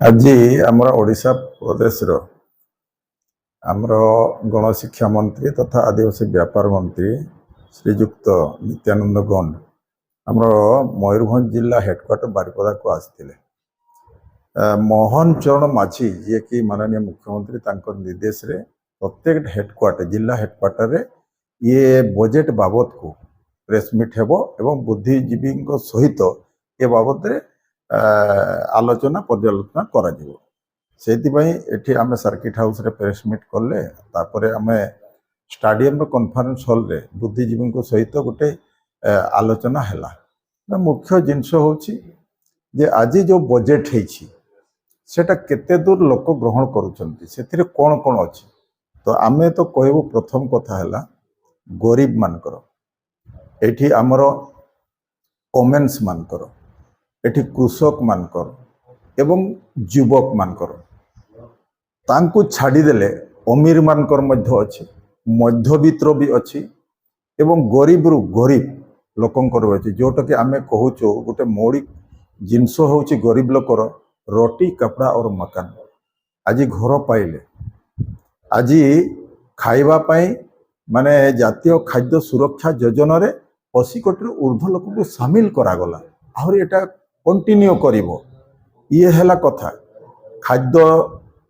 आज आमर ओडिशा प्रदेश आमर गणशिक्षा मंत्री तथा आदिवासी व्यापार मंत्री श्रीजुक्त नित्यानंद गंड आमर मयूरभंज जिला हेडक्वार्टर बारिपदा को आसते मोहन चरण माझी जी कि माननीय मुख्यमंत्री निर्देश रे प्रत्येक हेडक्वार्टर जिला हेडक्वार्टर ये बजेट बाबद को प्रेस मीट हेबो एवं बुद्धिजीवी सहित ये बाबद आलोचना पर्यालोचना करा जिवो से आम सर्किट हाउस रे प्रेस मीट कले तापर आम स्टाडियम कॉन्फ्रेंस हॉल रे बुद्धिजीवी सहित गोटे आलोचना है मुख्य जिनस होची जे आज जो बजेट होती सेटा केते दूर लोक ग्रहण करुछंती सेथिरे कोन कोन अछि तो आमे तो कहबो प्रथम कथा हैला गरीब मानकर एठी हमर वोमेन्स मानकर एठी कृषक मानकर एवं युवक मानकर तांकु छाड़ी देले अमीर मानकर मध्य अछि मध्यवित्त भी अछि एवं गरीब रु गरीब लोकंकर अछि जोटा कि आमे कहूचो गोटे मौलिक जिनस होची गरीब लोकर रोटी कपड़ा और मकान आज घर पाइले आज खाइबा पाई माने जातीय खाद्य सुरक्षा योजना रे 80 कोटी ऊर्ध्व लोक को शामिल करागला आहुरी एटा कंटिन्यू करिवो ये हैला कथा खाद्य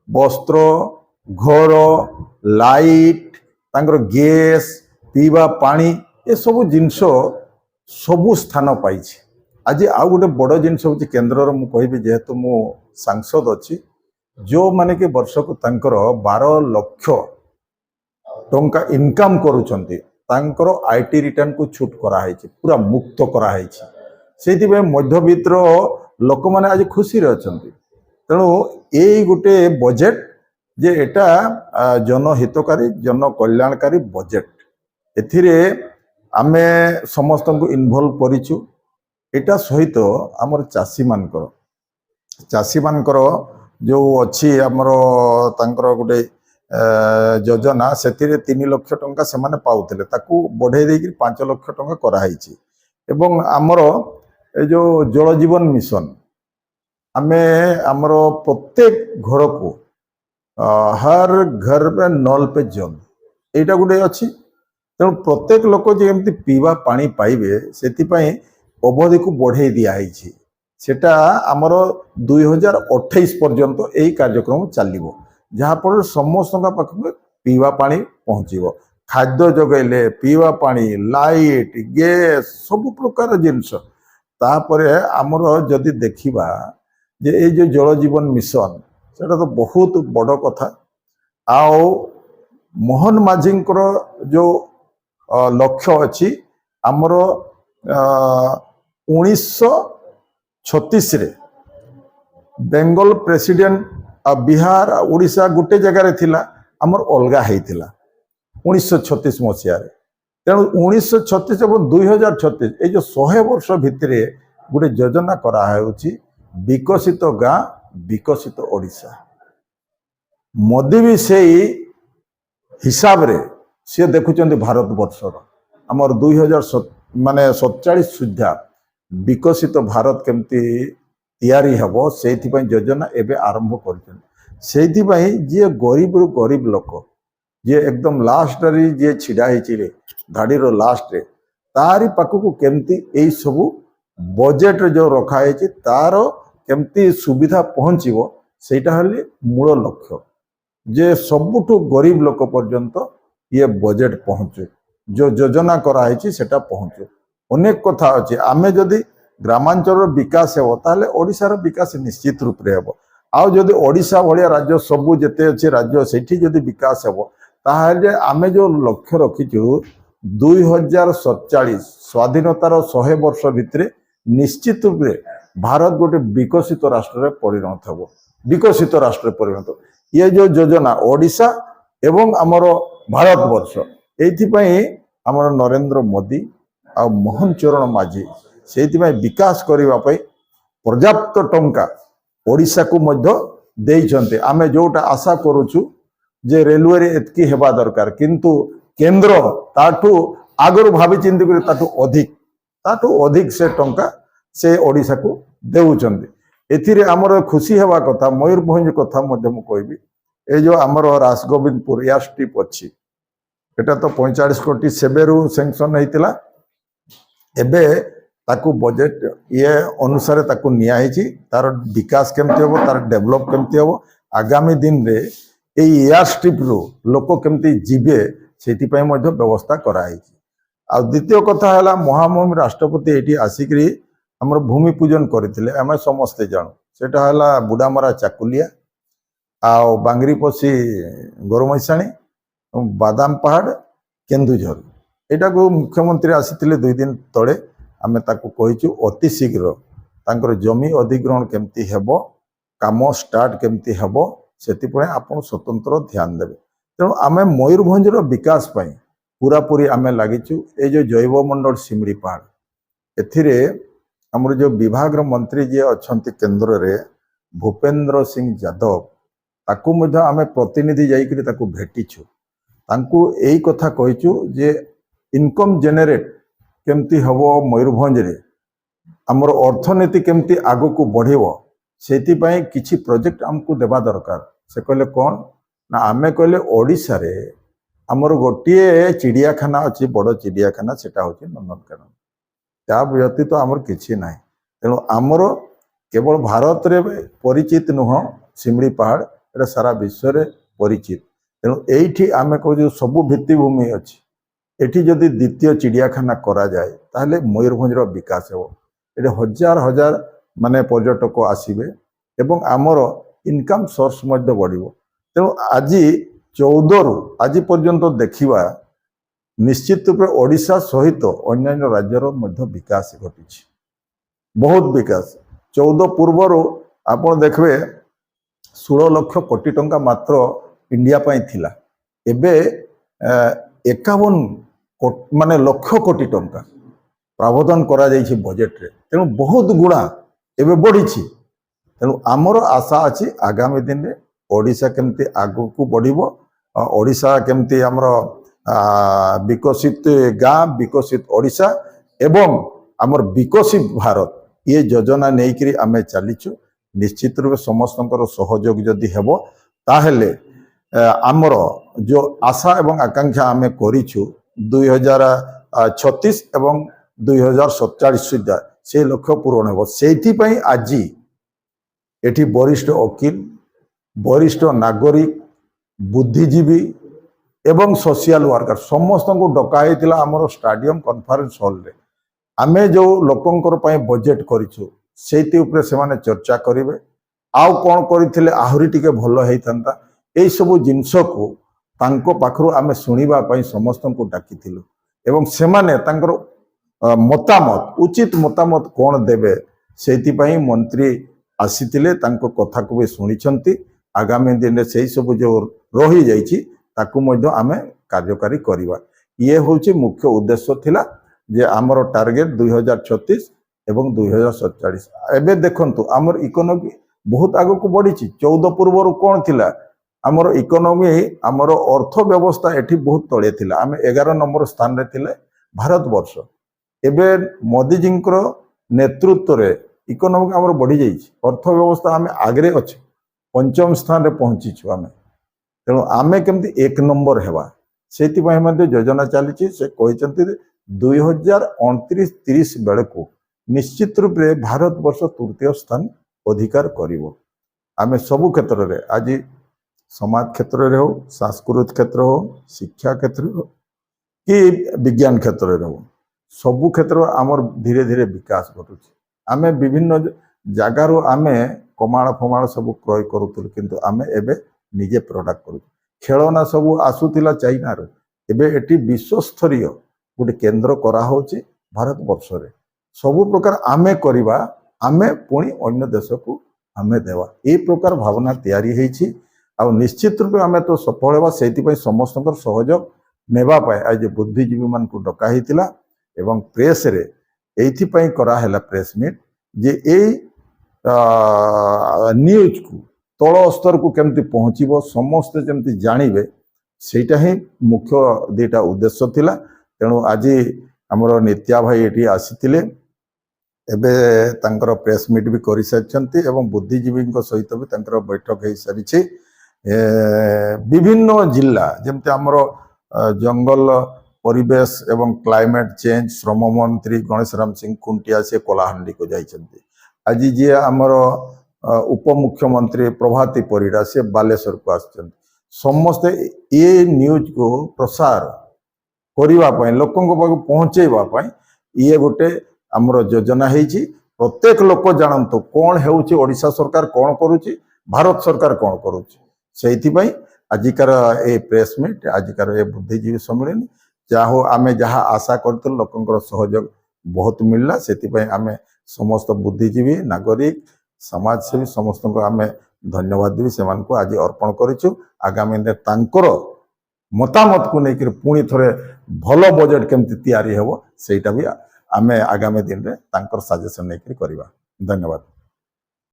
वस्त्र घर लाइट तांकर गैस पीवा पानी ये सब जिनस सबु स्थान पाई आज आउ गोटे बड़ जिनस हूँ केन्द्र मु कहबी जेहेतु मु सांसद अच्छी जो माने कि वर्ष को तांकर 12 लाख टंका इनकम करुछंती तांकर आईटी रिटर्न को छूट कराई पूरा मुक्त कराई से मध्यवित्त लोक मैंने आज खुशी अच्छे तेणु यही गोटे बजेट जे एटा जनहितकारी जन कल्याणकारी बजेट एथिरे आमे समस्त को इनवॉल्व करिछु एटा सहित आमर चाषी मानकर जो अच्छी आमर तांकर गोटे योजना से 3 लाख टंका से माने पाउथिले ताकू बढ़े देकी 5 लाख टंका कराई एवं आमर ए जो जल जीवन मिशन आमे आमर प्रत्येक घर को हर घर में नल पे जल एटा गोटे अच्छी तेणु प्रत्येक लोक जमी पीवा पानी पाइबे से अवधि को बढ़े दिखाई सेटा आमर 2028 पर्यंत यही कार्यक्रम चलो जहाँफल समस्त पाखक पीवा पानी पहुँचो खाद्य जगैले पीवा पानी लाइट गैस सब प्रकार जिनस तापर आमर जदि देखिबा जे ये जो जल जीवन मिशन सेटा तो बहुत बड़ कथा आओ मोहन माझी जो लक्ष्य अच्छी आमर 1936 रे बेंगल प्रेसिडेंट बिहार उड़ीसा गोटे जगार थिला आमर अलगा होता 1936 मसीह तेणु 1936 और 2036 ये जो 100 वर्ष भितर गोटे योजना कराई विकसित गाँ विकसित ओडिशा मोदी भी से हिसाब रे सी देखुं भारत वर्षर आमर 2000 माने 47 सुधा विकसित भारत केमती तैयारी हेबो सेथिपई योजना एबे आरंभ कर जी गरीब रु गरीब लोक जी एकदम लास्ट रे जी छिड़ा होइचिले धाड़ी रो लास्ट रे तारी पाखकु केमती एई सबु बजेट रे जो रखा है तार केमती सुविधा पहुँचो सेटा हले मूल लक्ष्य जे सबुठु गरीब लोक पर्यंत ये बजेट पहुँचे जो योजना कराई सेटा पहुँचे अनेक कथा अच्छे आमे जदि ग्रामांचल विकास हो ताले ओडिशार विकास निश्चित रूप से हो आउ जदि ओडिशा भाया राज्य सबू जिते अच्छे राज्य सेठी जदि विकास हो ताहले आमे जो लक्ष्य रखीचु 2047 स्वाधीनतार 100 वर्ष भितर निश्चित रूप से भारत गोटे विकसित राष्ट्र परिणत हो विकसित राष्ट्र परिणत ये जो योजना ओडिशा एवं आमर भारत वर्ष एथिपाई आमर नरेंद्र मोदी आ मोहन चरण माझी से विकास करने पर्याप्त टंका ओडिशा को मध्य देइछन्ते आमे जोटा आशा करूछु जे रेलवे रे एतकी हेबा दरकार किंतु केंद्र ताठू आगरु भावी चिंती कर ताठू अधिक से टंका से ओडिशा को देउछन्ते एथिरे आमर खुशी हेबा कथा मयूरभंज कथा मध्य मु कहबी ए जो आमर राजगोविंदपुर एयर स्ट्रिप अच्छी एटा तो 45 कोटी सेबेरु सैंक्शन होइतिला एबे ताकू बजेट ये अनुसार ताकू निया हिची तार विकास केमती होबो तार डेवलप केमती होबो आगामी दिन रे ए एयर स्ट्रिप रो लोक केमती जीवे सेति पय मध्य व्यवस्था करा हिची आ द्वितीय कथा हला महामहिम राष्ट्रपति एटी आसिकरी हमर भूमि पूजन करथिले आमे समस्त जानू सेटा हला बुडामरा चाकुलिया आ बांगरीपोसी गोरमैसाणी बादाम पहाड़ केन्दुझर एटा को मुख्यमंत्री आसीथिले 2 दिन तळे आमे ताको कहिचु अति शीघ्र तांकर जमी अधिग्रहण केमती हेबो काम स्टार्ट केमती हेबो सेति पय आपण स्वतंत्र ध्यान देबे तेणु आमे मयूरभंज रो विकास पय पूरा पूरी आमे लागिचु ए जो जैव मंडल सिमरी पहाड़ एथिरे हमर जो विभाग रो मंत्री जे अछंती केंद्र रे भूपेंद्र सिंह यादव ताकू मध्य आमे प्रतिनिधि जाइकरी ताकू भेटिछु तांकू एई कथा कहिचु जे इनकम जेनेरेट केमती हबो मयूरभंज रे हमर अर्थनीति केमती आगो को बढ़िबो सेति पय किछि प्रोजेक्ट हमकु देबा दरकार से कहले कोन ना आमे कहले ओडिसा रे हमर गोटिए चिड़ियाखाना अछि बड़ चिड़ियाखाना सेटा होछि नंदनकानन ता व्यतीत तो हमर किछि नाही तेणु हमर केवल भारत रे परिचित नुह सिमड़ी पहाड़ एटा सारा विश्व रे परिचित तेणु एठी आमे कहू सबु भित्तिभूमि अछि एठी जदि द्वितीय चिड़ियाखाना करा जाए ताहले मयूरभंज रो विकास हो एटे हजार हजार माने पर्यटक आसीबे एवं आमर इनकम सोर्स मध्य बढ़िबो तेणु आज 14 रु आज पर्यंत देखिबा निश्चित रूप ओडिशा सहित अन्य राज्यर मध्य विकास घटी बहुत विकास 14 पूर्वर आपण देखबे 16 लाख कोटी टंका मात्र इंडिया पाई थिला एबे 51 माने लक्ष कोटी टंका प्रावधान करा जाइछि बजेट रे तेणु बहुत गुणा एबे बढ़ी तेणु आमर आशा अछि आगामी दिन रे ओडिशा केमती आगु को बढ़िबो ओडिशा केमती आमर विकसित गाँ विकसित ओडिशा एवं आमर विकसित भारत ये योजना नेइकरी आमे चलीचु निश्चित रूप समस्तंकर सहयोग जदि हेबो ताहेले आमर जो आशा एवं आकांक्षा आमे करिछु 2036 एवं 2047 सुधा से लक्ष्य पूरण हेबो सेथि पई आजी एठी वरिष्ठ वकील वरिष्ठ नागरिक बुद्धिजीवी एवं सोशल वर्कर समस्त को डकाई आमर स्टाडियम कॉन्फ्रेंस हॉल रे आमे जो लोकंकर पई बजेट करिछु सेति ऊपर से माने चर्चा करिवे आउ कोन करिथिले आहुरी टिके भलो हेइतंता एई सब जिंस को तांको पाखरु आमे सुनिबा पई समस्त को डाकिथिलु एवं से माने तांकर मतामत उचित मतामत कोन देबे सेति पई मंत्री आसीथिले तांको कथा को भी सुनिछंती आगामी दिन रे सेई सब जो रही जाइछि ताकू मध्य आमे कार्यकारी करिवा ये होछि मुख्य उद्देश्य थिला जे आमर टार्गेट 2036 एवं 2047 एबे देखंतु आमर इकोनॉमी बहुत आगो को बढ़ी 14 पूर्व कौन थिला आमर इकोनॉमी आमर अर्थ व्यवस्था एठी बहुत तळे थिला आमे 11 नंबर स्थान रे थिले भारत वर्ष एबे मोदी जींकर नेतृत्व रे इकोनॉमी आमर बढ़ी जाइछि अर्थ व्यवस्था आमे आगरे अछि पंचम स्थान रे पहुंची छु आमे तेणु आमे केमती 1 नंबर हेबा सेति पय मध्ये योजना चली से कहते 2029-30 बेले को निश्चित रूप से भारत वर्ष तृतीय स्थान अधिकार करिवो आमे सबु क्षेत्र रे आज समाज क्षेत्र रे हो सांस्कृतिक क्षेत्र हो शिक्षा क्षेत्र हो कि विज्ञान क्षेत्र रे हो सबु क्षेत्र आमर धीरे धीरे विकास घटुछि आमे विभिन्न जगार आमे कमाण फमाण सब क्रय करूथुल किंतु आमे एबे निजे प्रोडक्ट करू खेलना सब आसुतिला चाइना रो एबे एटी विश्वस्तरीय गोटे केंद्र करा होची भारत वर्ष रे सबु प्रकार आमे करिबा आमे पुणी अन्य देश को आमे देवा ए प्रकार भावना तैयारी हेछि आ निश्चित रूप आमे तो सफल हेबा सेति पय समस्तकर सहयोग नेबा पाए आज बुद्धिजीवी मान को डका हितिला एवं प्रेस रे एथि पय करा हैला प्रेस मीट जे ए न्यूज को तल स्तर को केमती पहुँचब समस्ते जमती जानिबे सेटा ही मुख्य दुटा उद्देश्य थिला तेणु आज आमर नित्या भाई एटी आसीथिले ଏବେ ତାଙ୍କର ପ୍ରେସ୍ ମିଟ୍ ବି କରିସାରିଛନ୍ତି ଏବଂ ବୁଦ୍ଧିଜୀବୀଙ୍କ ସହିତ ବି ତାଙ୍କର ବୈଠକ ହେଇସାରିଛି। ବିଭିନ୍ନ ଜିଲ୍ଲା ଯେମିତି ଆମର ଜଙ୍ଗଲ ପରିବେଶ ଏବଂ କ୍ଲାଇମେଟ୍ ଚେଞ୍ଜ ଶ୍ରମ ମନ୍ତ୍ରୀ ଗଣେଶ ରାମ ସିଂ ଖୁଣ୍ଟିଆ ସେ କଳାହାଣ୍ଡିକୁ ଯାଇଛନ୍ତି। ଆଜି ଯିଏ ଆମର ଉପମୁଖ୍ୟମନ୍ତ୍ରୀ ପ୍ରଭାତୀ ପରିଡ଼ା ସେ ବାଲେଶ୍ୱରକୁ ଆସିଛନ୍ତି। ସମସ୍ତେ ଏ ନ୍ୟୁଜ୍କୁ ପ୍ରସାର କରିବା ପାଇଁ ଲୋକଙ୍କ ପାଖକୁ ପହଞ୍ଚେଇବା ପାଇଁ ଇଏ ଗୋଟେ ଆମର ଯୋଜନା ହେଇଛି। ପ୍ରତ୍ୟେକ ଲୋକ ଜାଣନ୍ତୁ କ'ଣ ହେଉଛି, ଓଡ଼ିଶା ସରକାର କ'ଣ କରୁଛି, ଭାରତ ସରକାର କ'ଣ କରୁଛି। ସେଇଥିପାଇଁ ଆଜିକାର ଏ ପ୍ରେସ୍ ମିଟ୍, ଆଜିକାର ଏ ବୁଦ୍ଧିଜୀବୀ ସମ୍ମିଳନୀ, ଯାହା ହଉ ଆମେ ଯାହା ଆଶା କରିଥିଲୁ ଲୋକଙ୍କର ସହଯୋଗ ବହୁତ ମିଳିଲା। ସେଥିପାଇଁ ଆମେ ସମସ୍ତ ବୁଦ୍ଧିଜୀବୀ, ନାଗରିକ, ସମାଜସେବୀ ସମସ୍ତଙ୍କୁ ଆମେ ଧନ୍ୟବାଦ ଦେବି, ସେମାନଙ୍କୁ ଆଜି ଅର୍ପଣ କରିଛୁ। ଆଗାମୀ ଦିନରେ ତାଙ୍କର ମତାମତକୁ ନେଇକରି ପୁଣି ଥରେ ଭଲ ବଜେଟ୍ କେମିତି ତିଆରି ହେବ ସେଇଟା ବି ଆମେ ଆଗାମୀ ଦିନରେ ତାଙ୍କର ସଜେସନ୍ ନେଇକରି କରିବା। ଧନ୍ୟବାଦ।